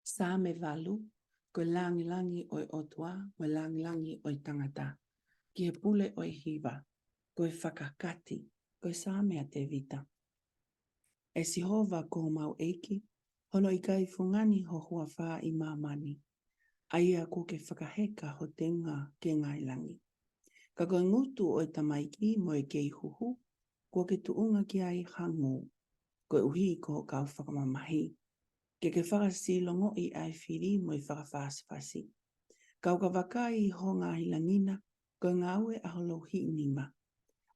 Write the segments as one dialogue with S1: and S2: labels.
S1: Sa me walu, koe langi oi otua, koe langi oi tangata. Ki he pule oi hiva, koe whakakati, koe sa mea te vita. E si hova ko mau eiki, hono i kai fungani ho hua wha i mamani. Aia ko ke whakaheka ho tenga ke ngai langi. Ka koe ngutu oi tamaiki mo e kei huhu, ko ke tuunga ki ai hangu, koe uhi ko kau whakamamahi. Ke whakasilongo i ai whiri mo i whakawhasipasi. Kau ka wakai ho ngā hilangina, koe ngāue aholohi nima.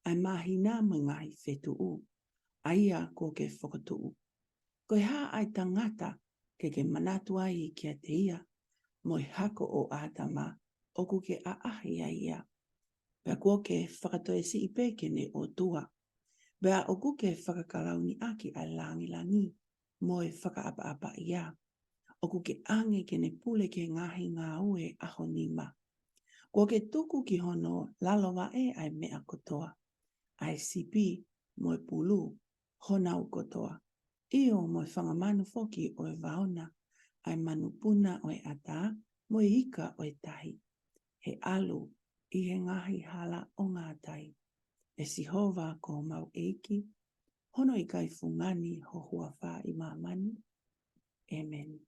S1: Ai mahina mo ngai whetu u. Aia ko ke whakatuu. Koe hā ai tangata ke manatu ai kia te ia, mo i hako o ātama, o ku ke aahi a ia. Pea ko ke whakatoesi i pēkene o tua. Pea o ku ke whakakalauni aki ai langi, mo i whakaapa ia. O ku ke ange ke ne pule ke ngahi ngā ue aho nima. Ko ke tuku ki hono lalowa e ai mea kotoa. Ai sipi mo i pulu honau kotoa. Io mo i whangamanu foki o i vaona. Ai manupuna o i ata mo i hika o i tahi. He alu i he ngahi hala o ngā tai. E si hova ko mau eiki. Hono i kai fungani ho hua wha i mamani. Amen.